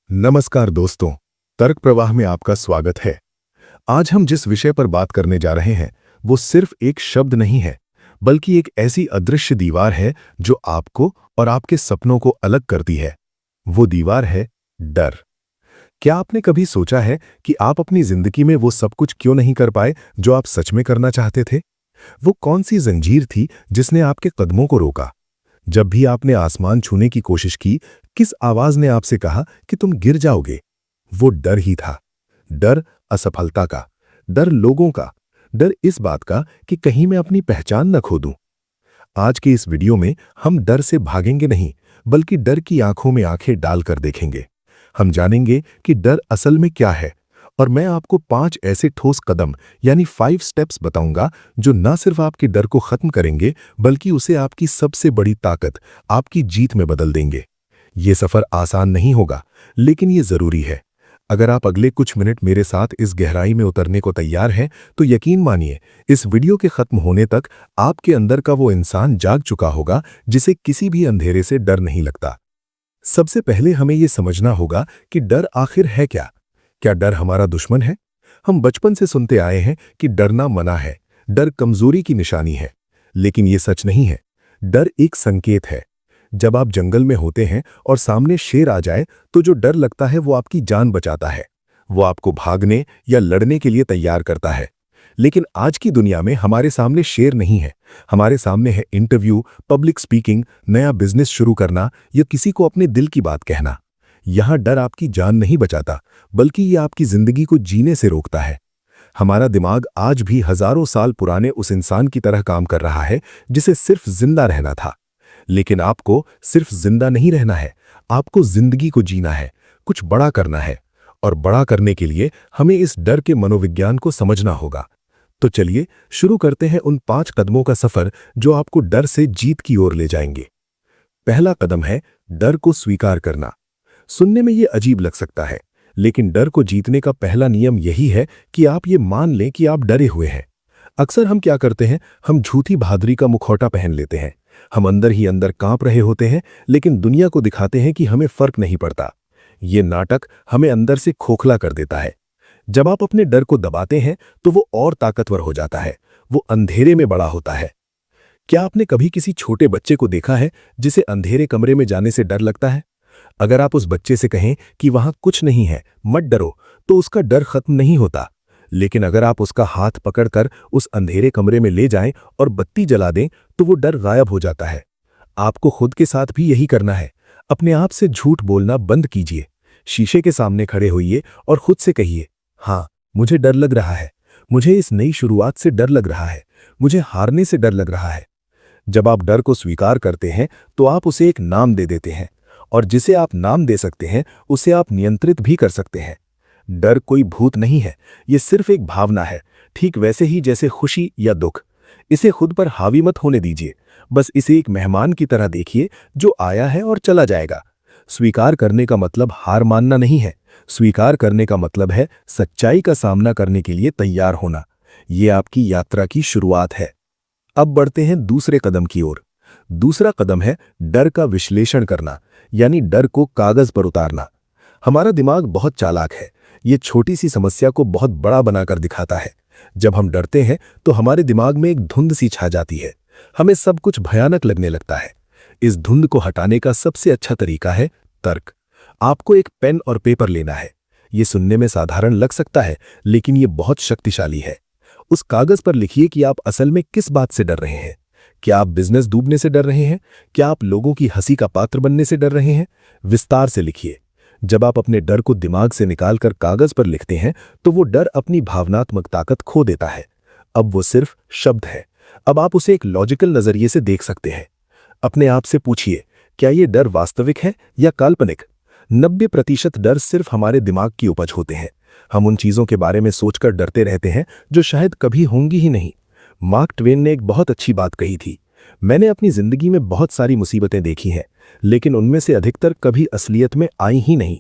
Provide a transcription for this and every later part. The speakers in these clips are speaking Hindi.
नमस्कार दोस्तों, तर्क प्रवाह में आपका स्वागत है। आज हम जिस विषय पर बात करने जा रहे हैं वो सिर्फ एक शब्द नहीं है, बल्कि एक ऐसी अदृश्य दीवार है जो आपको और आपके सपनों को अलग करती है। वो दीवार है डर। क्या आपने कभी सोचा है कि आप अपनी जिंदगी में वो सब कुछ क्यों नहीं कर पाए जो आप सच में करना चाहते थे? वो कौन सी जंजीर थी जिसने आपके कदमों को रोका? जब भी आपने आसमान छूने की कोशिश की, किस आवाज ने आपसे कहा कि तुम गिर जाओगे? वो डर ही था। डर असफलता का, डर लोगों का, डर इस बात का कि कहीं मैं अपनी पहचान न खो दूं। आज के इस वीडियो में हम डर से भागेंगे नहीं, बल्कि डर की आंखों में आंखें डालकर देखेंगे। हम जानेंगे कि डर असल में क्या है, और मैं आपको 5 ऐसे ठोस कदम यानी 5 स्टेप्स बताऊंगा जो न सिर्फ आपके डर को खत्म करेंगे, बल्कि उसे आपकी सबसे बड़ी ताकत, आपकी जीत में बदल देंगे। ये सफर आसान नहीं होगा, लेकिन ये जरूरी है। अगर आप अगले कुछ मिनट मेरे साथ इस गहराई में उतरने को तैयार हैं, तो यकीन मानिए, इस वीडियो के खत्म होने तक आपके अंदर का वो इंसान जाग चुका होगा जिसे किसी भी अंधेरे से डर नहीं लगता। सबसे पहले हमें ये समझना होगा कि डर आखिर है क्या? क्या डर हमारा दुश्मन है? हम बचपन से सुनते आए हैं कि डरना मना है, डर कमजोरी की निशानी है। लेकिन ये सच नहीं है। डर एक संकेत है। जब आप जंगल में होते हैं और सामने शेर आ जाए, तो जो डर लगता है वो आपकी जान बचाता है। वो आपको भागने या लड़ने के लिए तैयार करता है। लेकिन आज की दुनिया में हमारे सामने शेर नहीं है। हमारे सामने है इंटरव्यू, पब्लिक स्पीकिंग, नया बिजनेस शुरू करना या किसी को अपने दिल की बात कहना। यहां डर आपकी जान नहीं बचाता, बल्कि ये आपकी जिंदगी को जीने से रोकता है। हमारा दिमाग आज भी हजारों साल पुराने उस इंसान की तरह काम कर रहा है जिसे सिर्फ जिंदा रहना था। लेकिन आपको सिर्फ जिंदा नहीं रहना है, आपको जिंदगी को जीना है, कुछ बड़ा करना है। और बड़ा करने के लिए हमें इस डर के मनोविज्ञान को समझना होगा। तो चलिए शुरू करते हैं उन 5 कदमों का सफर जो आपको डर से जीत की ओर ले जाएंगे। पहला कदम है डर को स्वीकार करना। सुनने में ये अजीब लग सकता है, लेकिन डर को जीतने का पहला नियम यही है कि आप ये मान लें कि आप डरे हुए हैं। अक्सर हम क्या करते हैं, हम झूठी बहादुरी का मुखौटा पहन लेते हैं। हम अंदर ही अंदर कांप रहे होते हैं, लेकिन दुनिया को दिखाते हैं कि हमें फर्क नहीं पड़ता। ये नाटक हमें अंदर से खोखला कर देता है। जब आप अपने डर को दबाते हैं, तो वो और ताकतवर हो जाता है। वो अंधेरे में बड़ा होता है। क्या आपने कभी किसी छोटे बच्चे को देखा है जिसे अंधेरे कमरे में जाने से डर लगता है? अगर आप उस बच्चे से कहें कि वहां कुछ नहीं है, मत डरो, तो उसका डर खत्म नहीं होता। लेकिन अगर आप उसका हाथ पकड़कर उस अंधेरे कमरे में ले जाएं और बत्ती जला दें, तो वो डर गायब हो जाता है। आपको खुद के साथ भी यही करना है। अपने आप से झूठ बोलना बंद कीजिए। शीशे के सामने खड़े होइए और खुद से कहिए, हाँ, मुझे डर लग रहा है। मुझे इस नई शुरुआत से डर लग रहा है। मुझे हारने से डर लग रहा है। जब आप डर को स्वीकार करते हैं, तो आप उसे एक नाम दे देते हैं, और जिसे आप नाम दे सकते हैं, उसे आप नियंत्रित भी कर सकते हैं। डर कोई भूत नहीं है, ये सिर्फ एक भावना है, ठीक वैसे ही जैसे खुशी या दुख। इसे खुद पर हावी मत होने दीजिए। बस इसे एक मेहमान की तरह देखिए जो आया है और चला जाएगा। स्वीकार करने का मतलब हार मानना नहीं है। स्वीकार करने का मतलब है सच्चाई का सामना करने के लिए तैयार होना। ये आपकी यात्रा की शुरुआत है। अब बढ़ते हैं दूसरे कदम की ओर। दूसरा कदम है डर का विश्लेषण करना, यानी डर को कागज पर उतारना। हमारा दिमाग बहुत चालाक है। ये छोटी सी समस्या को बहुत बड़ा बनाकर दिखाता है। जब हम डरते हैं, तो हमारे दिमाग में एक धुंध सी छा जाती है। हमें सब कुछ भयानक लगने लगता है। इस धुंध को हटाने का सबसे अच्छा तरीका है तर्क। आपको एक पेन और पेपर लेना है। ये सुनने में साधारण लग सकता है, लेकिन ये बहुत शक्तिशाली है। उस कागज पर लिखिए कि आप असल में किस बात से डर रहे हैं। क्या आप बिजनेस डूबने से डर रहे हैं? क्या आप लोगों की हंसी का पात्र बनने से डर रहे हैं? विस्तार से लिखिए। जब आप अपने डर को दिमाग से निकालकर कागज पर लिखते हैं, तो वो डर अपनी भावनात्मक ताकत खो देता है। अब वो सिर्फ शब्द है। अब आप उसे एक लॉजिकल नजरिए से देख सकते हैं। अपने आप से पूछिए, क्या ये डर वास्तविक है या काल्पनिक? 90% डर सिर्फ हमारे दिमाग की उपज होते हैं। हम उन चीजों के बारे में सोचकर डरते रहते हैं जो शायद कभी होंगी ही नहीं। मार्क ट्वेन ने एक बहुत अच्छी बात कही थी, मैंने अपनी जिंदगी में बहुत सारी मुसीबतें देखी हैं, लेकिन उनमें से अधिकतर कभी असलियत में आई ही नहीं।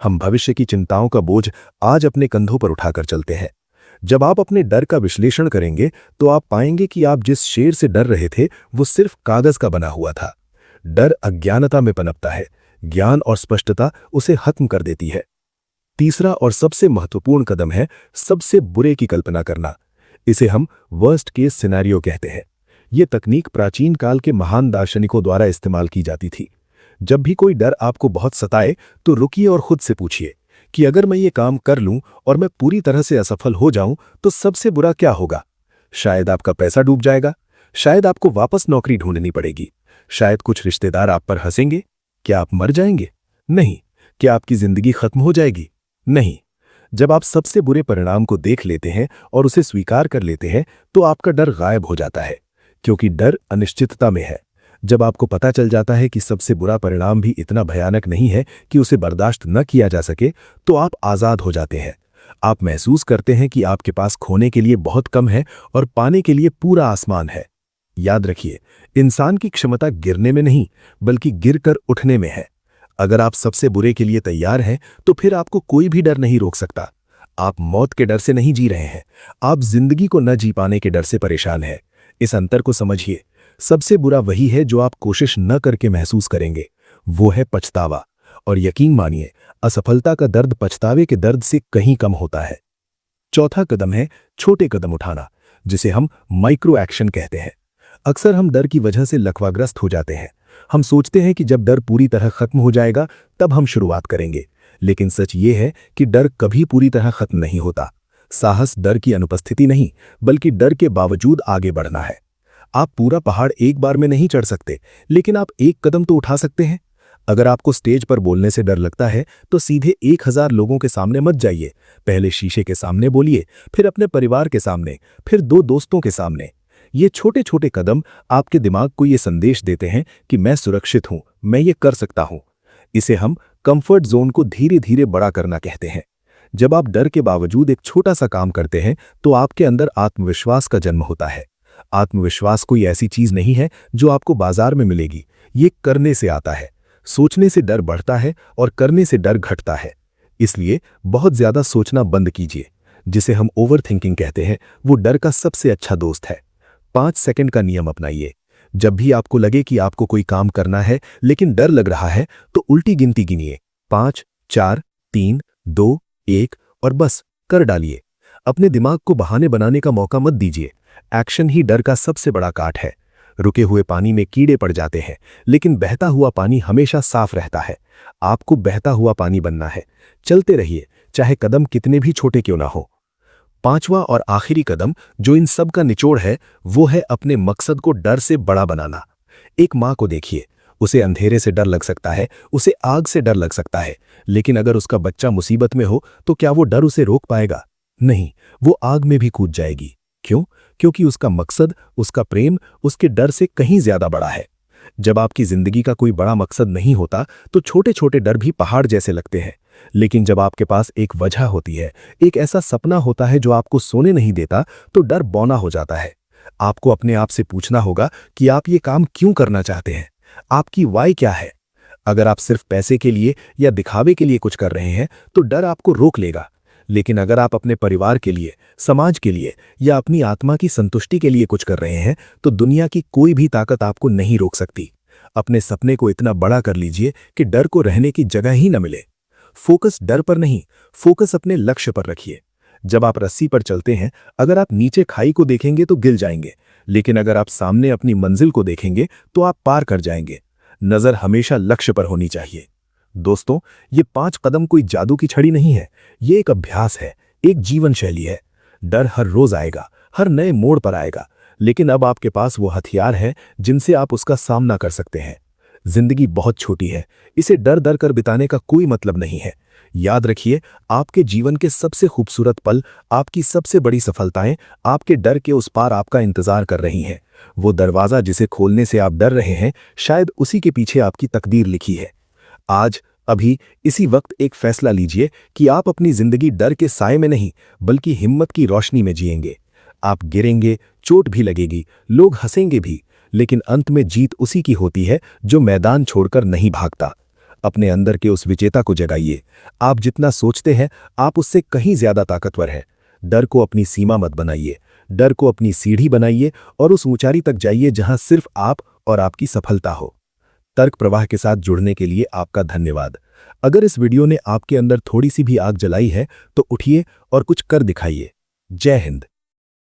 हम भविष्य की चिंताओं का बोझ आज अपने कंधों पर उठाकर चलते हैं। जब आप अपने डर का विश्लेषण करेंगे, तो आप पाएंगे कि आप जिस शेर से डर रहे थे, वो सिर्फ कागज का बना हुआ था। डर अज्ञानता में पनपता है, ज्ञान और स्पष्टता उसे खत्म कर देती है। तीसरा और सबसे महत्वपूर्ण कदम है सबसे बुरे की कल्पना करना। इसे हम वर्स्ट केस सिनेरियो कहते हैं। यह तकनीक प्राचीन काल के महान दार्शनिकों द्वारा इस्तेमाल की जाती थी। जब भी कोई डर आपको बहुत सताए तो रुकिए और खुद से पूछिए कि अगर मैं ये काम कर लूं और मैं पूरी तरह से असफल हो जाऊं तो सबसे बुरा क्या होगा। शायद आपका पैसा डूब जाएगा, शायद आपको वापस नौकरी ढूंढनी पड़ेगी, शायद कुछ रिश्तेदार आप पर हंसेंगे। क्या आप मर जाएंगे? नहीं। क्या आपकी जिंदगी खत्म हो जाएगी? नहीं। जब आप सबसे बुरे परिणाम को देख लेते हैं और उसे स्वीकार कर लेते हैं तो आपका डर गायब हो जाता है, क्योंकि डर अनिश्चितता में है। जब आपको पता चल जाता है कि सबसे बुरा परिणाम भी इतना भयानक नहीं है कि उसे बर्दाश्त न किया जा सके, तो आप आजाद हो जाते हैं। आप महसूस करते हैं कि आपके पास खोने के लिए बहुत कम है और पाने के लिए पूरा आसमान है। याद रखिए, इंसान की क्षमता गिरने में नहीं बल्कि गिरकर उठने में है। अगर आप सबसे बुरे के लिए तैयार हैं तो फिर आपको कोई भी डर नहीं रोक सकता। आप मौत के डर से नहीं जी रहे हैं, आप जिंदगी को न जी पाने के डर से परेशान हैं। इस अंतर को समझिए। सबसे बुरा वही है जो आप कोशिश न करके महसूस करेंगे, वो है पछतावा। और यकीन मानिए, असफलता का दर्द पछतावे के दर्द से कहीं कम होता है। चौथा कदम है छोटे कदम उठाना, जिसे हम माइक्रो एक्शन कहते हैं। अक्सर हम डर की वजह से लकवाग्रस्त हो जाते हैं। हम सोचते हैं कि जब डर पूरी तरह खत्म हो जाएगा तब हम शुरुआत करेंगे, लेकिन सच ये है कि डर कभी पूरी तरह खत्म नहीं होता। साहस डर की अनुपस्थिति नहीं, बल्कि डर के बावजूद आगे बढ़ना है। आप पूरा पहाड़ एक बार में नहीं चढ़ सकते, लेकिन आप एक कदम तो उठा सकते हैं। अगर आपको स्टेज पर बोलने से डर लगता है तो सीधे 1000 लोगों के सामने मत जाइए। पहले शीशे के सामने बोलिए, फिर अपने परिवार के सामने, फिर 2 दोस्तों के सामने। ये छोटे छोटे कदम आपके दिमाग को ये संदेश देते हैं कि मैं सुरक्षित हूं, मैं ये कर सकता हूं। इसे हम कंफर्ट जोन को धीरे धीरे बड़ा करना कहते हैं। जब आप डर के बावजूद एक छोटा सा काम करते हैं तो आपके अंदर आत्मविश्वास का जन्म होता है। आत्मविश्वास कोई ऐसी चीज नहीं है जो आपको बाजार में मिलेगी, ये करने से आता है। सोचने से डर बढ़ता है और करने से डर घटता है। इसलिए बहुत ज्यादा सोचना बंद कीजिए। जिसे हम ओवर थिंकिंग कहते हैं, वो डर का सबसे अच्छा दोस्त है। 5 सेकंड का नियम अपनाइए। जब भी आपको लगे कि आपको कोई काम करना है लेकिन डर लग रहा है तो उल्टी गिनती गिनिए, 5, 4, 3, 2, 1 और बस कर डालिए। अपने दिमाग को बहाने बनाने का मौका मत दीजिए। एक्शन ही डर का सबसे बड़ा काट है। रुके हुए पानी में कीड़े पड़ जाते हैं, लेकिन बहता हुआ पानी हमेशा साफ रहता है। आपको बहता हुआ पानी बनना है। चलते रहिए, चाहे कदम कितने भी छोटे क्यों ना हो। 5वां और आखिरी कदम जो इन सब का निचोड़ है, वो है अपने मकसद को डर से बड़ा बनाना। एक माँ को देखिए, उसे अंधेरे से डर लग सकता है, उसे आग से डर लग सकता है, लेकिन अगर उसका बच्चा मुसीबत में हो तो क्या वो डर उसे रोक पाएगा? नहीं, वो आग में भी कूद जाएगी। क्यों? क्योंकि उसका मकसद, उसका प्रेम उसके डर से कहीं ज्यादा बड़ा है। जब आपकी जिंदगी का कोई बड़ा मकसद नहीं होता तो छोटे छोटे डर भी पहाड़ जैसे लगते हैं, लेकिन जब आपके पास एक वजह होती है, एक ऐसा सपना होता है जो आपको सोने नहीं देता, तो डर बौना हो जाता है। आपको अपने आप से पूछना होगा कि आप ये काम क्यों करना चाहते हैं, आपकी वाई क्या है। अगर आप सिर्फ पैसे के लिए या दिखावे के लिए कुछ कर रहे हैं तो डर आपको रोक लेगा, लेकिन अगर आप अपने परिवार के लिए, समाज के लिए या अपनी आत्मा की संतुष्टि के लिए कुछ कर रहे हैं तो दुनिया की कोई भी ताकत आपको नहीं रोक सकती। अपने सपने को इतना बड़ा कर लीजिए कि डर को रहने की जगह ही न मिले। फोकस डर पर नहीं, फोकस अपने लक्ष्य पर रखिए। जब आप रस्सी पर चलते हैं, अगर आप नीचे खाई को देखेंगे तो गिर जाएंगे, लेकिन अगर आप सामने अपनी मंजिल को देखेंगे तो आप पार कर जाएंगे। नजर हमेशा लक्ष्य पर होनी चाहिए। दोस्तों, ये 5 कदम कोई जादू की छड़ी नहीं है, ये एक अभ्यास है, एक जीवन शैली है। डर हर रोज आएगा, हर नए मोड़ पर आएगा, लेकिन अब आपके पास वो हथियार है जिनसे आप उसका सामना कर सकते हैं। जिंदगी बहुत छोटी है, इसे डर डर कर बिताने का कोई मतलब नहीं है। याद रखिए, आपके जीवन के सबसे खूबसूरत पल, आपकी सबसे बड़ी सफलताएं आपके डर के उस पार आपका इंतजार कर रही हैं। वो दरवाजा जिसे खोलने से आप डर रहे हैं, शायद उसी के पीछे आपकी तकदीर लिखी है। आज, अभी, इसी वक्त एक फैसला लीजिए कि आप अपनी जिंदगी डर के साए में नहीं बल्कि हिम्मत की रोशनी में जिएंगे। आप गिरेंगे, चोट भी लगेगी, लोग हंसेंगे भी, लेकिन अंत में जीत उसी की होती है जो मैदान छोड़कर नहीं भागता। अपने अंदर के उस विजेता को जगाइए। आप जितना सोचते हैं आप उससे कहीं ज्यादा ताकतवर हैं। डर को अपनी सीमा मत बनाइए, डर को अपनी सीढ़ी बनाइए और उस ऊंचाई तक जाइए जहां सिर्फ आप और आपकी सफलता हो। तर्क प्रवाह के साथ जुड़ने के लिए आपका धन्यवाद। अगर इस वीडियो ने आपके अंदर थोड़ी सी भी आग जलाई है तो उठिए और कुछ कर दिखाइए। जय हिंद।